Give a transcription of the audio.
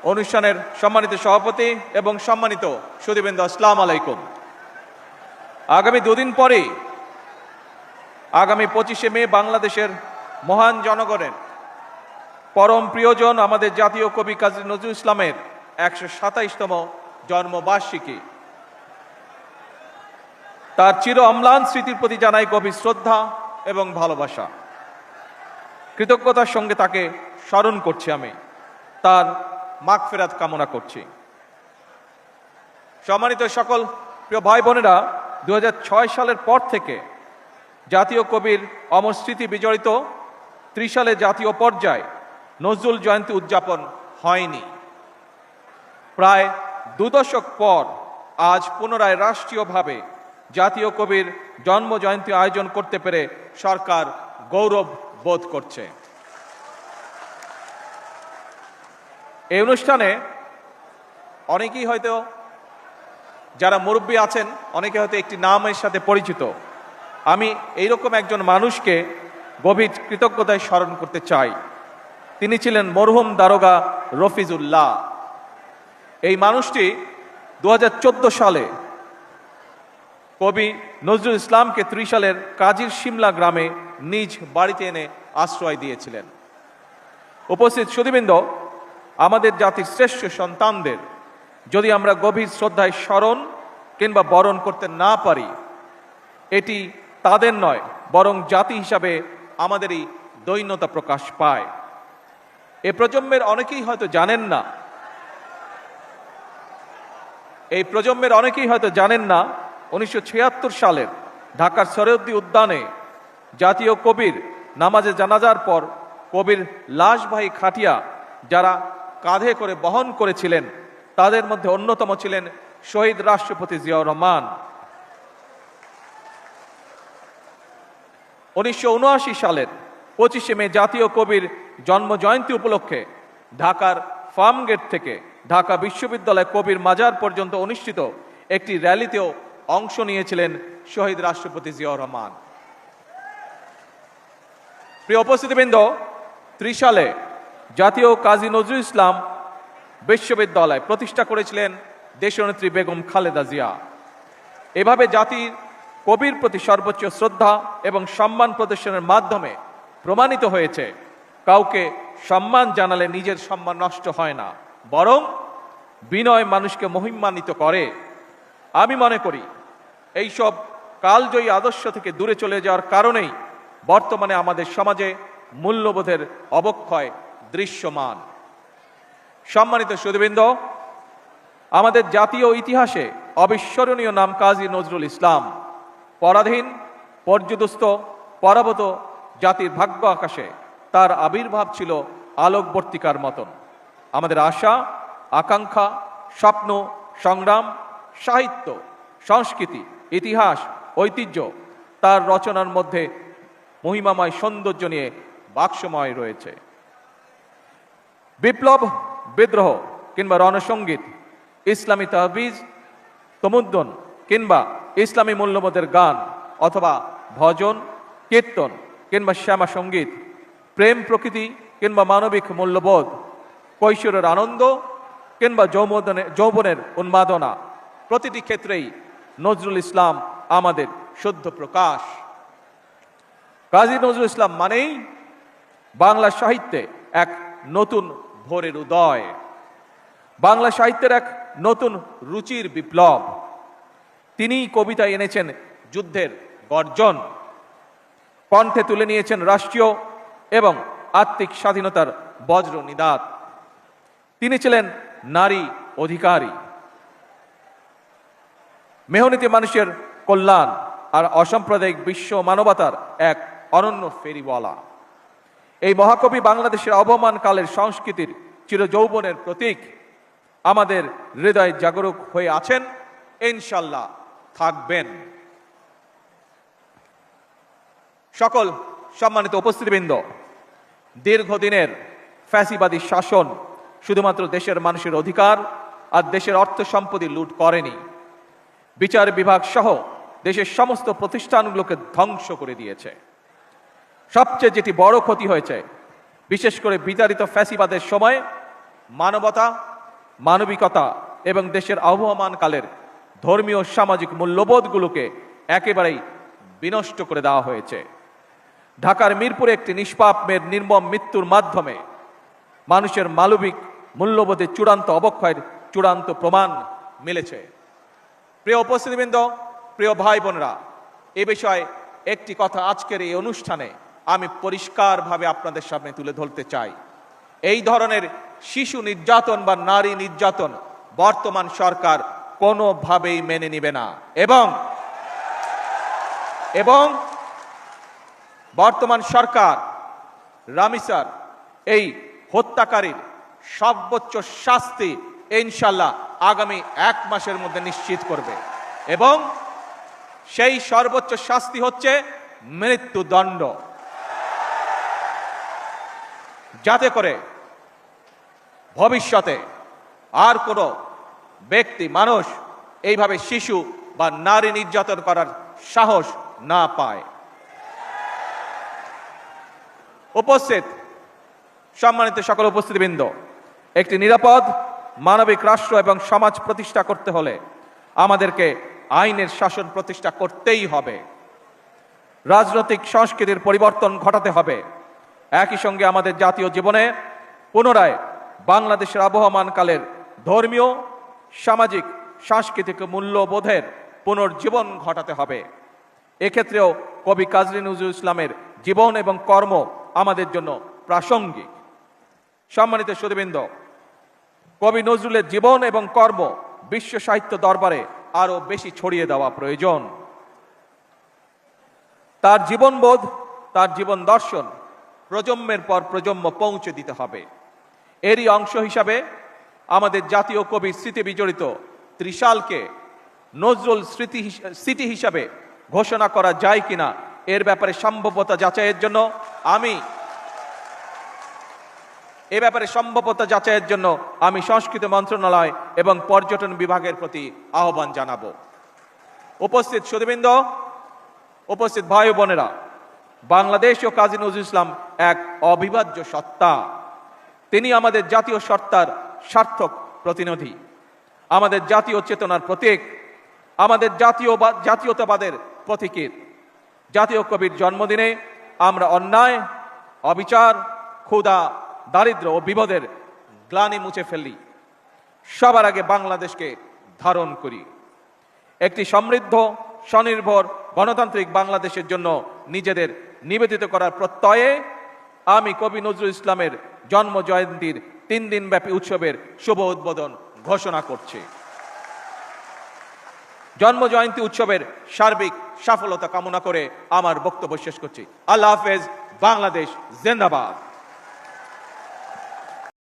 অনুষ্ঠানের সম্মানিত সভাপতি এবং সম্মানিত সুধীবৃন্দ, আসসালামু আলাইকুম। আগামী দুদিন পরে আগামী 25শে মে বাংলাদেশের মহান জনগণের পরম প্রিয়জন আমাদের জাতীয় কবি কাজী নজরুল ইসলামের 127তম জন্মবার্ষিকী। তার চির অম্লান স্মৃতির প্রতি জানাই গভীর শ্রদ্ধা এবং ভালোবাসা। কৃতজ্ঞতার সঙ্গে তাকে স্মরণ করছি, আমি তার মাগফিরাত কামনা করছি। সম্মানিত সকল প্রিয় ভাই বোনেরা, 2006 সালের পর থেকে জাতীয় কবির অমর স্মৃতি বিজড়িত 30 সালে জাতীয় পর্যায়ে নজরুল জয়ন্তী উদযাপন হয়নি। প্রায় 2 দশক পর আজ পুনরায় রাষ্ট্রীয়ভাবে জাতীয় কবির জন্ম জয়ন্তী আয়োজন করতে পেরে সরকার গৌরব বোধ করছে। এই অনুষ্ঠানে অনেকেই হয়তো, যারা মুরব্বী আছেন, অনেকে হয়তো একটি নামের সাথে পরিচিত। আমি এইরকম একজন মানুষকে গভীর কৃতজ্ঞতায় স্মরণ করতে চাই। তিনি ছিলেন মরহুম দারোগা রফিজুল্লাহ। এই মানুষটি 2014 সালে কবি নজরুল ইসলামকে 30 সালের কাজীর শিমলা গ্রামে নিজ বাড়িতে এনে আশ্রয় দিয়েছিলেন। উপস্থিত সুধীবৃন্দ, আমাদের জাতির শ্রেষ্ঠ সন্তানদের যদি আমরা গভীর শ্রদ্ধায় স্মরণ কিংবা বরণ করতে না পারি, এটি তাদের নয় বরং জাতি হিসাবে আমাদেরই দৈন্যতা প্রকাশ পায়। এ প্রজন্মের অনেকেই হয়তো জানেন না, 1976 সালের ঢাকার সরোয়ার্দী উদ্যানে জাতীয় কবির নামাজে জানাজার পর কবির লাশবাহী খাটিয়া যারা কাঁধে করে বহন করেছিলেন, তাদের মধ্যে অন্যতম ছিলেন শহীদ রাষ্ট্রপতি জিয়াউর রহমান। 1979 সালের 25শে মে জাতীয় কবির জন্ম জয়ন্তী উপলক্ষে ঢাকার ফার্মগেট থেকে ঢাকা বিশ্ববিদ্যালয় কবির মাজার পর্যন্ত অনুষ্ঠিত একটি র্যালিতেও অংশ নিয়েছিলেন শহীদ রাষ্ট্রপতি জিয়াউর রহমান। প্রিয় উপস্থিতিবৃন্দ, 30 সালে জাতীয় কাজী নজরুল ইসলাম বিশ্ববিদ্যালয় প্রতিষ্ঠা করেছিলেন দেশনেত্রী বেগম খালেদা জিয়া। এভাবে জাতির কবির প্রতি সর্বোচ্চ শ্রদ্ধা এবং সম্মান প্রদর্শনের মাধ্যমে প্রমাণিত হয়েছে, কাউকে সম্মান জানালে নিজের সম্মান নষ্ট হয় না, বরং বিনয় মানুষকে মহিমান্বিত করে। আমি মনে করি এইসব কালজয়ী আদর্শ থেকে দূরে চলে যাওয়ার কারণেই বর্তমানে আমাদের সমাজে মূল্যবোধের অবক্ষয় দৃশ্যমান। সম্মানিত সুধীবৃন্দ, আমাদের জাতীয় ইতিহাসে অবিস্মরণীয় নাম কাজী নজরুল ইসলাম। পরাধীন, পর্যুদস্ত, পরাভূত জাতির ভাগ্য আকাশে তার আবির্ভাব ছিল আলোকবর্তিকার মতন। আমাদের আশা, আকাঙ্ক্ষা, স্বপ্ন, সংগ্রাম, সাহিত্য, সংস্কৃতি, ইতিহাস, ঐতিহ্য তার রচনার মধ্যে মহিমাময় সৌন্দর্য নিয়ে বাক্সময় রয়েছে। বিপ্লব, বিদ্রোহ কিংবা রণসঙ্গীত, ইসলামী তাহবিজ, তমুদ্দন কিংবা ইসলামী মূল্যবোধের গান, অথবা ভজন, কীর্তন কিংবা শ্যামা সঙ্গীত, প্রেম প্রকৃতি কিংবা মানবিক মূল্যবোধ, কৈশোরের আনন্দ কিংবা যৌবনের উন্মাদনা, প্রতিটি ক্ষেত্রেই নজরুল ইসলাম আমাদের শুদ্ধ প্রকাশ। কাজী নজরুল ইসলাম মানেই বাংলা সাহিত্যে এক নতুন ভোরের উদয়, বাংলা সাহিত্যের এক নতুন রুচির বিপ্লব। তিনি কবিতায় এনেছেন যুদ্ধের গর্জন, কণ্ঠে তুলে নিয়েছেন রাষ্ট্রীয় এবং আত্মিক স্বাধীনতার বজ্র নিদাত। তিনি ছিলেন নারী অধিকারী, মেহনতি মানুষের কল্যাণ আর অসাম্প্রদায়িক বিশ্ব মানবতার এক অনন্য ফেরিওয়ালা। এই মহাকবি বাংলাদেশের অবমানকালের সংস্কৃতির চিরযৌবনের প্রতীক। আমাদের হৃদয় জাগরুক হয়ে আছেন, ইনশাল্লাহ থাকবেন। সকল সম্মানিত উপস্থিতিবৃন্দ, দীর্ঘদিনের ফ্যাসিবাদী শাসন শুধুমাত্র দেশের মানুষের অধিকার আর দেশের অর্থ সম্পত্তি লুট করেনি, বিচার বিভাগ সহ দেশের সমস্ত প্রতিষ্ঠানগুলোকে ধ্বংস করে দিয়েছে। সবচেয়ে যেটি বড় ক্ষতি হয়েছে, বিশেষ করে বিতাড়িত ফ্যাসিবাদের সময় মানবতা মানবিকতা এবং দেশের আবহমান কালের ধর্মীয় সামাজিক মূল্যবোধগুলোকে একেবারেই বিনষ্ট করে দেওয়া হয়েছে। ঢাকার মিরপুরে একটি নিষ্পাপ মেয়ের নির্মম মৃত্যুর মাধ্যমে মানুষের মানবিক মূল্যবোধের চূড়ান্ত অবক্ষয়ের চূড়ান্ত প্রমাণ মিলেছে। প্রিয় উপস্থিতিবৃন্দ, প্রিয় ভাই বোনেরা, এ বিষয়ে একটি কথা আজকের এই অনুষ্ঠানে আমি পরিষ্কারভাবে আপনাদের সামনে তুলে ধরতে চাই। এই ধরনের শিশু নির্যাতন বা নারী নির্যাতন বর্তমান সরকার কোনোভাবেই মেনে নিবে না এবং বর্তমান সরকার রামিসার এই হত্যাকারীর সর্বোচ্চ শাস্তি ইনশাল্লাহ আগামী 1 মাসের মধ্যে নিশ্চিত করবে এবং সেই সর্বোচ্চ শাস্তি হচ্ছে মৃত্যুদণ্ড, যাতে করে ভবিষ্যতে আর কোনো ব্যক্তি মানুষ এইভাবে শিশু বা নারী নির্যাতন করার সাহস না পায়। উপস্থিত সম্মানিত সকল উপস্থিতিবৃন্দ, একটি নিরাপদ মানবিক রাষ্ট্র এবং সমাজ প্রতিষ্ঠা করতে হলে আমাদেরকে আইনের শাসন প্রতিষ্ঠা করতেই হবে। রাজনৈতিক সংস্কৃতির পরিবর্তন ঘটাতে হবে। একই সঙ্গে আমাদের জাতীয় জীবনে পুনরায় বাংলাদেশের আবহমান কালের ধর্মীয়, সামাজিক, সাংস্কৃতিক মূল্যবোধের পুনর্জীবন ঘটাতে হবে। এক্ষেত্রেও কবি কাজী নজরুল ইসলামের জীবন এবং কর্ম আমাদের জন্য প্রাসঙ্গিক। সম্মানিত সুধীবৃন্দ, কবি নজরুলের জীবন এবং কর্ম বিশ্ব সাহিত্য দরবারে আরো বেশি ছড়িয়ে দেওয়া প্রয়োজন। তার জীবনবোধ, তার জীবন দর্শন প্রজন্মের পর প্রজন্ম পৌঁছে দিতে হবে। এরই অংশ হিসাবে আমাদের জাতীয় কবির স্মৃতি বিজড়িত ত্রিশালকে নজরুল স্মৃতি হিসাবে ঘোষণা করা যায় কিনা এর ব্যাপারে সম্ভাব্যতা যাচাইয়ের জন্য আমি সংস্কৃতি মন্ত্রণালয় এবং পর্যটন বিভাগের প্রতি আহ্বান জানাবো। উপস্থিত সুধীবৃন্দ, উপস্থিত ভাই বোনেরা, বাংলাদেশ ও কাজী নজরুল ইসলাম এক অবিভাজ্য সত্তা। তিনি আমাদের জাতীয় সত্তার সার্থক প্রতিনিধি, আমাদের জাতীয় চেতনার প্রতীক, আমাদের জাতীয়তাবাদের প্রতীকীর। জাতীয় কবির জন্মদিনে আমরা অন্যায়, অবিচার, ক্ষুধা, দারিদ্র্য ও বিপদের গ্লানি মুছে ফেলি। সবার আগে বাংলাদেশকে ধারণ করি। একটি সমৃদ্ধ, স্বনির্ভর, গণতান্ত্রিক বাংলাদেশের জন্য নিজেদের নিবেদিত করার প্রত্যয়ে আমি কবি নজরুল ইসলামের জন্ম জয়ন্তীর 3 দিনব্যাপী উৎসবের শুভ উদ্বোধন ঘোষণা করছি। জন্ম জয়ন্তী উৎসবের সার্বিক সফলতা কামনা করে আমার বক্তব্য শেষ করছি। আল্লাহ হাফেজ। বাংলাদেশ জিন্দাবাদ।